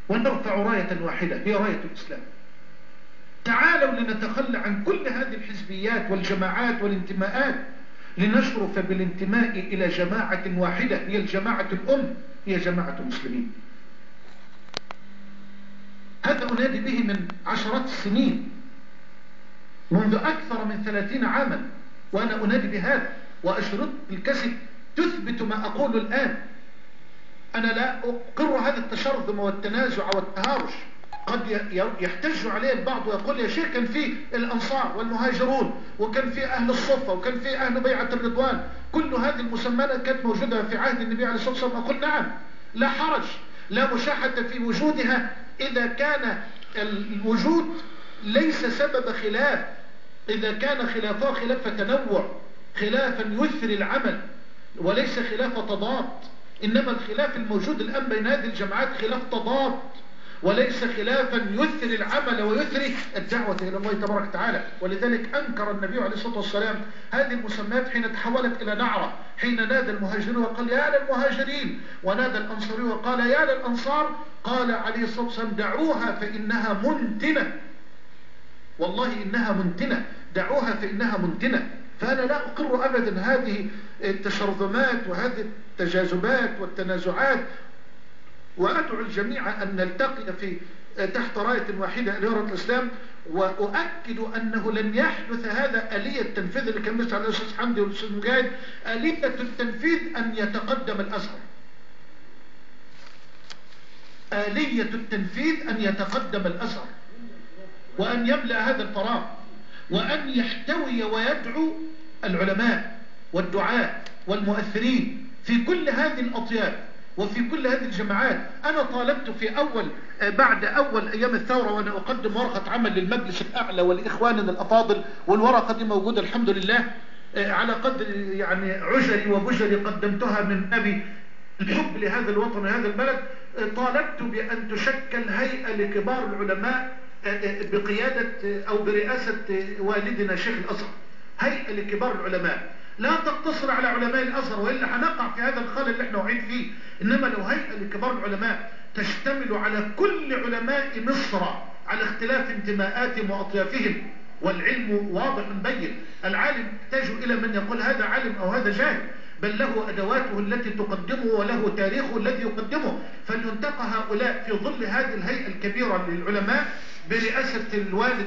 ونرفع راية واحدة هي راية الإسلام. تعالوا لنتخلى عن كل هذه الحزبيات والجماعات والانتماءات، لنشرف بالانتماء إلى جماعة واحدة هي الجماعة الأم، هي جماعة المسلمين. هذا أنادي به من عشرات السنين، منذ أكثر من 30 عاما وأنا أنادي بهذا، وأشرط بالكسب تثبت ما أقول الآن. أنا لا أقر هذا التشرذم والتنازع والتهارش. قد يحتج عليه البعض ويقول يا شيخ كان في الأنصار والمهاجرون، وكان في أهل الصفة، وكان في أهل بيعة الرضوان، كل هذه المسميات كانت موجودة في عهد النبي عليه الصلاة والسلام. أقول نعم، لا حرج، لا مشاحة في وجودها إذا كان الوجود ليس سبب خلاف، إذا كان خلافه خلاف تنوع، خلافا يثري العمل وليس خلاف تضاد. إنما الخلاف الموجود الآن بين هذه الجماعات خلاف تضاد، وليس خلافا يثري العمل ويثري الدعوة إلى الله تبارك وتعالى. ولذلك أنكر النبي عليه الصلاة والسلام هذه المسميات حين تحولت إلى نعرة، حين نادى المهاجرين وقال يا للمهاجرين، ونادى الأنصاري وقال يا للأنصار. قال عليه الصلاة والسلام دعوها فإنها منتنة، والله إنها منتنة، دعوها فإنها منتنة. فأنا لا أقر أبدا هذه التشرذمات وهذه التجاذبات والتنازعات، وأدعو الجميع أن نلتقي في تحت راية واحدة ليرة الإسلام. وأؤكد أنه لن يحدث هذا آلية التنفيذ اللي كان بيسعى على الأستاذ حمدي والأستاذ مجاهد. آلية التنفيذ أن يتقدم الأزهر، آلية التنفيذ أن يتقدم الأزهر، وأن يملأ هذا الفراغ، وأن يحتوي ويدعو العلماء والدعاء والمؤثرين في كل هذه الأطياف وفي كل هذه الجماعات. أنا طالبت في بعد أول أيام الثورة وأنا أقدم ورقة عمل للمجلس الأعلى والإخواننا الأفاضل، والورقة دي موجودة الحمد لله على قدر يعني عجري وبجري قدمتها من أبي الحب لهذا الوطن وهذا البلد. طالبت بأن تشكل هيئة لكبار العلماء بقيادة أو برئاسة والدنا شيخ الأزهر، هيئة لكبار العلماء لا تقتصر على علماء الأزهر وإلا هنقع في هذا الخلل اللي احنا وعيد فيه. إنما لو هيئة لكبار العلماء تشتمل على كل علماء مصر على اختلاف انتماءاتهم وأطيافهم، والعلم واضح مبين. العالم يحتاج إلى من يقول هذا عالم أو هذا جاهل، بل له أدواته التي تقدمه وله تاريخه الذي يقدمه. فلينتقى هؤلاء في ظل هذه الهيئة الكبيرة للعلماء برئاسة الوالد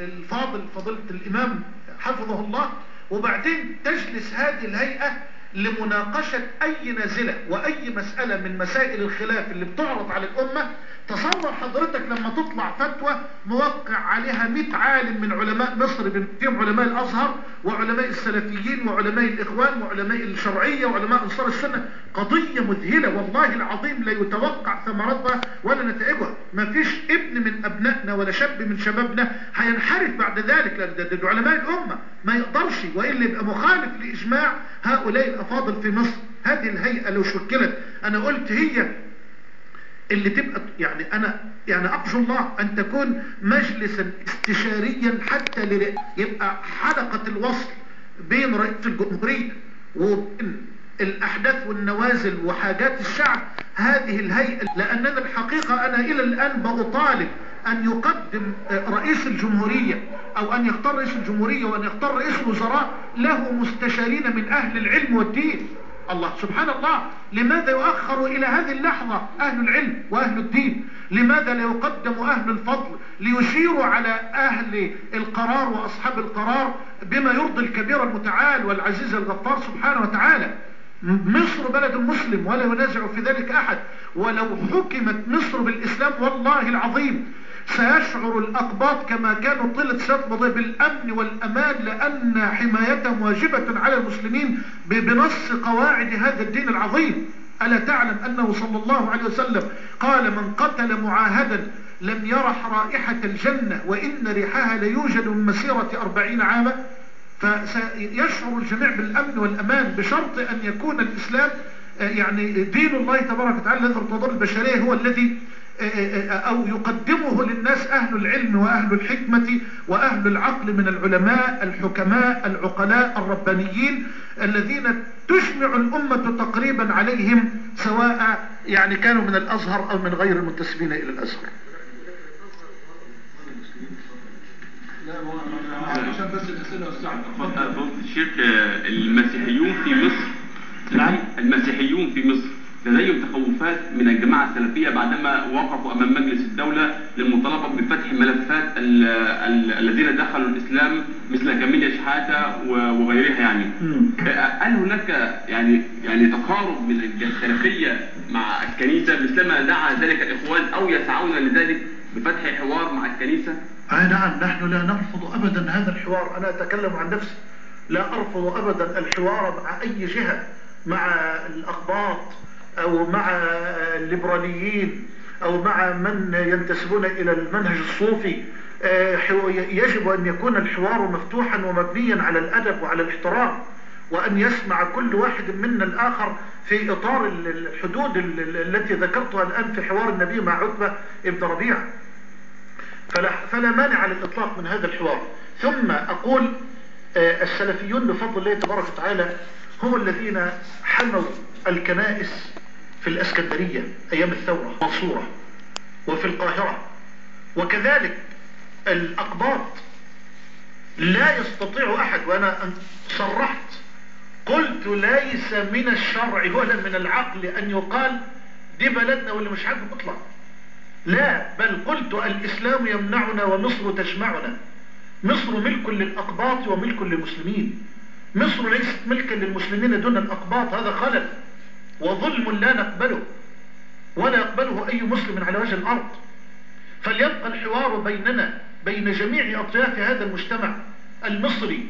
الفاضل فضيلة الإمام حفظه الله، وبعدين تجلس هذه الهيئة لمناقشة أي نازلة وأي مسألة من مسائل الخلاف اللي بتعرض على الأمة. تصور حضرتك لما تطلع فتوى موقع عليها 100 عالم من علماء مصر، فيهم علماء الأزهر وعلماء السلفيين وعلماء الإخوان وعلماء الشرعية وعلماء أنصار السنة. قضية مذهلة والله العظيم لا يتوقع ثمرتها ولا نتائجها. ما فيش ابن من أبنائنا ولا شاب من شبابنا هينحرف بعد ذلك، لأن ده علماء الأمة ما يقدرش وإلا يبقى مخالف لإجماع هؤلاء الأفاضل في مصر. هذه الهيئة لو شكلت أنا قلت هي اللي تبقى أنا أرجو الله أن تكون مجلسا استشاريا حتى يبقى حلقة الوصل بين رئيس الجمهورية وبين الأحداث والنوازل وحاجات الشعب هذه الهيئة. لأننا الحقيقة أنا إلى الآن بطالب أن يقدم رئيس الجمهورية أو أن يختار رئيس الجمهورية وأن يختار رئيس الوزراء له مستشارين من أهل العلم والدين. الله سبحان الله، لماذا يؤخر إلى هذه اللحظة أهل العلم وأهل الدين؟ لماذا لا يقدم أهل الفضل ليشيروا على أهل القرار وأصحاب القرار بما يرضي الكبير المتعال والعزيز الغفار سبحانه وتعالى؟ مصر بلد مسلم ولا ينازع في ذلك أحد، ولو حكمت مصر بالإسلام والله العظيم سيشعر الأقباط كما كانوا طيلة سنة ماضية بالأمن والأمان، لأن حمايتهم واجبة على المسلمين بنص قواعد هذا الدين العظيم. ألا تعلم أنه صلى الله عليه وسلم قال من قتل معاهدا لم يرح رائحة الجنة وإن ريحها ليوجد من مسيرة 40 عاما؟ فسيشعر الجميع بالأمن والأمان بشرط أن يكون الإسلام دين الله تبارك وتعالى الذي ارتضاه البشرية هو الذي أو يقدمه للناس أهل العلم وأهل الحكمة وأهل العقل من العلماء الحكماء العقلاء الربانيين الذين تجمع الأمة تقريبا عليهم، سواء يعني كانوا من الأزهر أو من غير المنتسبين إلى الأزهر. عشان بس الأسئلة والساعة. فضل الشيخ، المسيحيون في مصر، نعم، المسيحيون في مصر لديهم تخوفات من الجماعة السلفية بعدما وقفوا أمام مجلس الدولة للمطالبة بفتح ملفات الذين دخلوا الإسلام مثل كاميليا شحاتة وغيرها يعني. هل هناك يعني تقارب من السلفية مع الكنيسة مثلما دعا ذلك الإخوان أو يسعون لذلك بفتح حوار مع الكنيسة؟ نعم، نحن لا نرفض أبدا هذا الحوار. أنا أتكلم عن نفسي، لا أرفض أبدا الحوار مع أي جهة، مع الأقباط أو مع الليبراليين أو مع من ينتسبون إلى المنهج الصوفي. يجب أن يكون الحوار مفتوحا ومبنيا على الأدب وعلى الاحترام، وأن يسمع كل واحد منا الآخر في إطار الحدود التي ذكرتها الآن في حوار النبي مع عتبة ابن ربيعة. فلا مانع على الإطلاق من هذا الحوار. ثم أقول السلفيون بفضل الله تبارك وتعالى هم الذين حموا الكنائس في الإسكندرية أيام الثورة منصورة، وفي القاهرة، وكذلك الأقباط. لا يستطيع أحد، وأنا صرحت قلت ليس من الشرع ولا من العقل أن يقال دي بلدنا واللي مش عاجبه اطلع. لا، بل قلت الإسلام يمنعنا ومصر تجمعنا. مصر ملك للأقباط وملك للمسلمين. مصر ليست ملكا للمسلمين دون الأقباط، هذا خلل وظلم لا نقبله ولا يقبله أي مسلم على وجه الأرض. فليبقى الحوار بيننا بين جميع أطياف هذا المجتمع المصري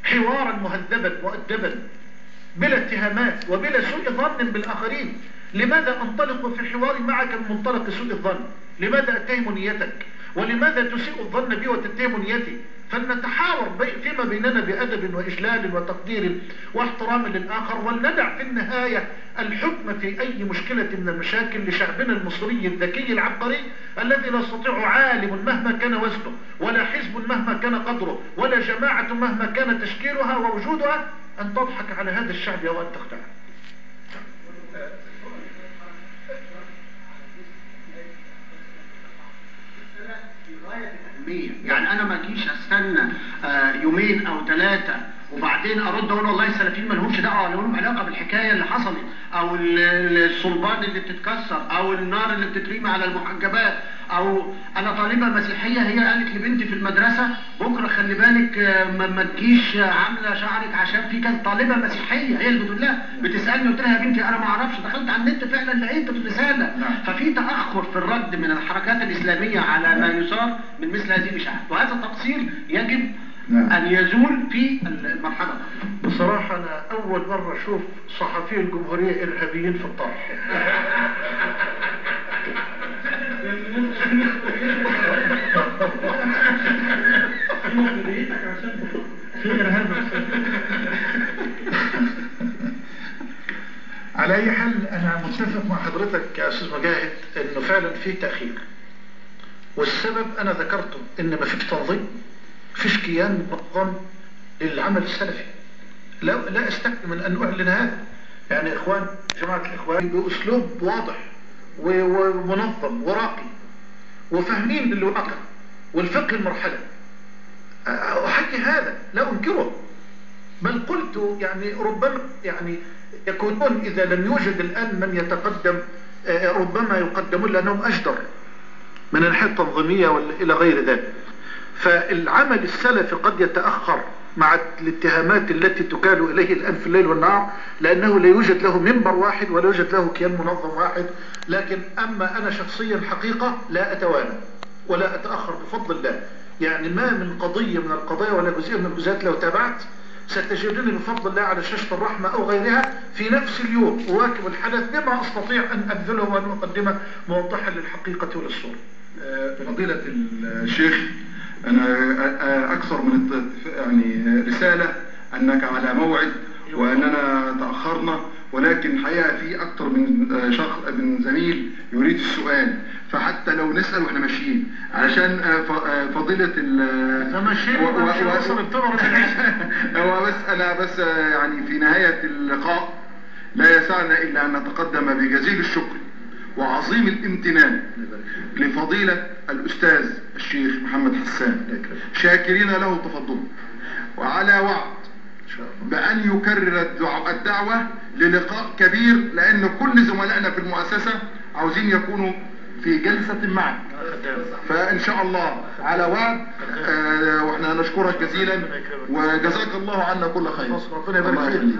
حوارا مهذبا مؤدبا بلا اتهامات وبلا سوء ظن بالآخرين. لماذا أنطلق في حواري معك من منطلق سوء الظن؟ لماذا أتهم نيتك؟ ولماذا تسيء الظن بي وتتهم نيتي؟ فلنتحاور فيما بيننا بأدب وإجلال وتقدير واحترام للآخر، ولندع في النهاية الحكم في أي مشكلة من المشاكل لشعبنا المصري الذكي العبقري الذي لا يستطيع عالم مهما كان وزنه، ولا حزب مهما كان قدره، ولا جماعة مهما كان تشكيلها ووجودها أن تضحك على هذا الشعب وأن تخدعه. يعني انا ما اجيش استنى يومين او ثلاثة وبعدين ارد اقول والله السلفيين ما لهمش دعوه ولا لهم علاقه بالحكايه اللي حصلت، او الصلبان اللي بتتكسر، او النار اللي بتترمي على المحجبات، او انا طالبه مسيحيه هي قالت لبنتي في المدرسه بكره خلي بالك ما تجيش عامله شعرك عشان في كذا. طالبه مسيحيه هي اللي بتقول لها، بتسالني قلت لها يا بنتي انا ما اعرفش، دخلت على النت فعلا لقيت الرساله. ففي تاخر في الرد من الحركات الاسلاميه على ما يثار من مثل هذه الاشاعات، وهذا التقصير يجب أن يزول في المرحلة. بصراحة أنا أول مرة أشوف صحفي الجمهورية إرهابيين في الطرح. على أي حال أنا متفق مع حضرتك يا أستاذ مجاهد إنه فعلا في تأخير، والسبب أنا ذكرته إن ما فيش تنظيم، فيش كيان منظم للعمل السلفي. لا استكفي من أن أعلن هذا. يعني إخوان جماعة الإخوان بأسلوب واضح ومنظم وراقي وفاهمين بالواقع والفقه المرحلة، أحكي هذا لا أنكره، بل قلت يعني ربما يعني يكونون إذا لم يوجد الآن من يتقدم ربما يقدمون لأنهم أجدر من الناحية التنظيمية إلى غير ذلك. فالعمل السلفي قد يتأخر مع الاتهامات التي تكال إليه الآن في الليل والنهار، لأنه لا يوجد له منبر واحد ولا يوجد له كيان منظم واحد. لكن أما أنا شخصيا حقيقة لا أتوانى ولا أتأخر بفضل الله. يعني ما من قضية من القضايا ولا جزئية من الجزئيات لو تابعت ستجدني بفضل الله على شاشة الرحمة أو غيرها في نفس اليوم أواكب الحدث بما أستطيع أن أبذله وأن أقدمه موضحا للحقيقة وللصورة. فضيلة الشيخ، أنا أكثر من يعني رسالة أنك على موعد وأننا تأخرنا، ولكن الحقيقة في أكتر من شخص من زميل يريد السؤال، فحتى لو نسأل واحنا ماشيين علشان فضيلة هو بس أنا بس يعني في نهاية اللقاء لا يسعنا إلا أن نتقدم بجزيل الشكر وعظيم الامتنان لفضيلة الأستاذ الشيخ محمد حسان، شاكرين له تفضله، وعلى وعد بأن يكرر الدعوة للقاء كبير، لأن كل زملائنا في المؤسسة عاوزين يكونوا في جلسة معك، فإن شاء الله على وعد. واحنا نشكرك جزيلا وجزاك الله عنا كل خير. ربنا يبارك فيك.